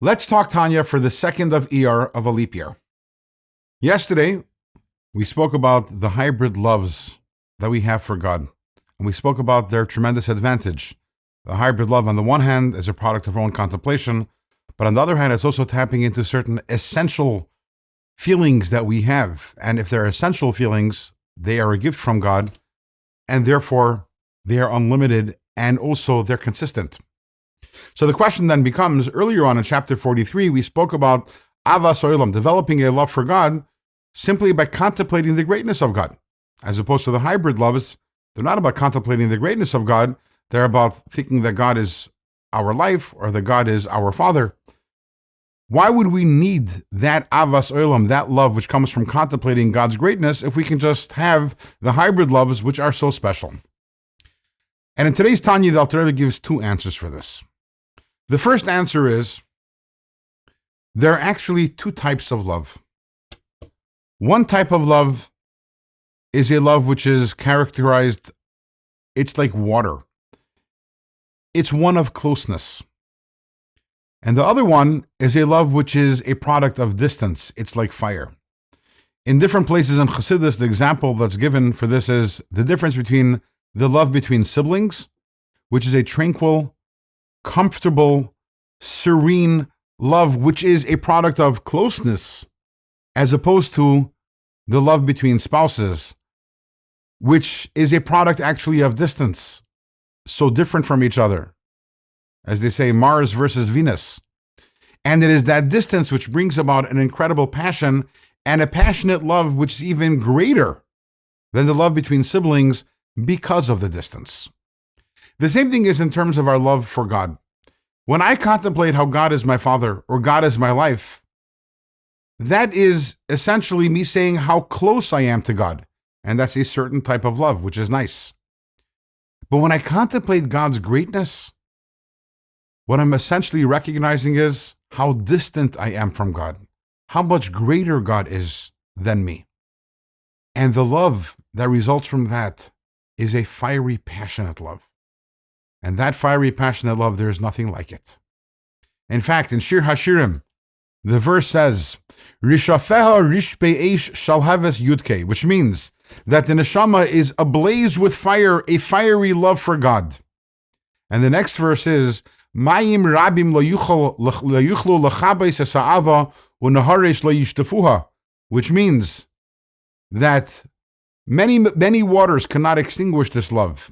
Let's talk Tanya for the second of Iyar of a leap year. Yesterday, we spoke about the hybrid loves that we have for God. And we spoke about their tremendous advantage. The hybrid love, on the one hand, is a product of our own contemplation, but on the other hand, it's also tapping into certain essential feelings that we have. And if they're essential feelings, they are a gift from God, and therefore they are unlimited, and also they're consistent. So the question then becomes, earlier on in chapter 43, we spoke about avas olam, developing a love for God simply by contemplating the greatness of God. As opposed to the hybrid loves, they're not about contemplating the greatness of God, they're about thinking that God is our life or that God is our Father. Why would we need that avas olam, that love which comes from contemplating God's greatness, if we can just have the hybrid loves which are so special? And in today's Tanya, the Alter Rebbe gives two answers for this. The first answer is, there are actually two types of love. One type of love is a love which is characterized, it's like water. It's one of closeness. And the other one is a love which is a product of distance. It's like fire. In different places in Chassidus, the example that's given for this is the difference between the love between siblings, which is a tranquil, comfortable, serene love, which is a product of closeness, as opposed to the love between spouses, which is a product actually of distance, so different from each other. As they say, Mars versus Venus. And it is that distance which brings about an incredible passion and a passionate love which is even greater than the love between siblings because of the distance. The same thing is in terms of our love for God. When I contemplate how God is my Father or God is my life, that is essentially me saying how close I am to God. And that's a certain type of love, which is nice. But when I contemplate God's greatness, what I'm essentially recognizing is how distant I am from God, how much greater God is than me. And the love that results from that is a fiery, passionate love. And that fiery, passionate love, there is nothing like it. In fact, in Shir Hashirim, the verse says, Rishafeha rishpe eish shalhaves yudke, which means that the neshama is ablaze with fire, a fiery love for God. And the next verse is, Mayim rabim lo yuchlu lachabes esa'ava unaharesh lo yishtafuha, which means that many waters cannot extinguish this love.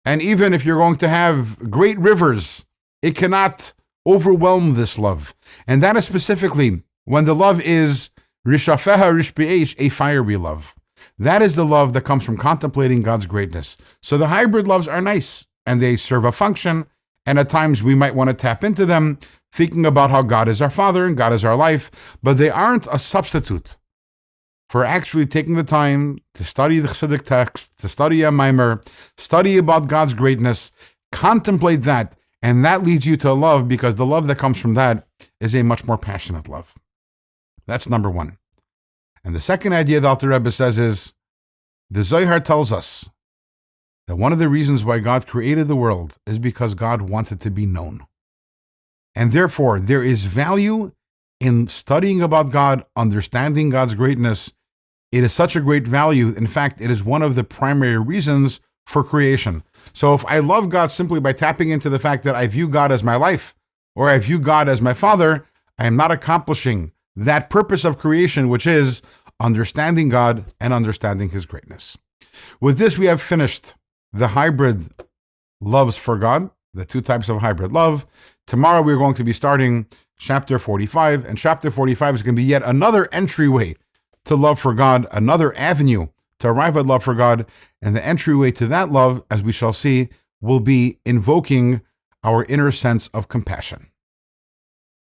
And even if you're going to have great rivers, it cannot overwhelm this love. And that is specifically when the love is rishafeha rishbe'esh, a fiery love. That is the love that comes from contemplating God's greatness. So the hybrid loves are nice, and they serve a function, and at times we might want to tap into them, thinking about how God is our Father and God is our life, but they aren't a substitute for actually taking the time to study the Chassidic text, to study a mimer, study about God's greatness, contemplate that, and that leads you to love, because the love that comes from that is a much more passionate love. That's number one. And the second idea that Alter Rebbe says is, the Zohar tells us that one of the reasons why God created the world is because God wanted to be known. And therefore, there is value in studying about God, understanding God's greatness. It is such a great value. In fact, it is one of the primary reasons for creation. So if I love God simply by tapping into the fact that I view God as my life, or I view God as my Father, I am not accomplishing that purpose of creation, which is understanding God and understanding His greatness. With this, we have finished the hybrid loves for God, the two types of hybrid love. Tomorrow, we're going to be starting chapter 45, and chapter 45 is going to be yet another entryway to love for God, another avenue to arrive at love for God, and the entryway to that love, as we shall see, will be invoking our inner sense of compassion.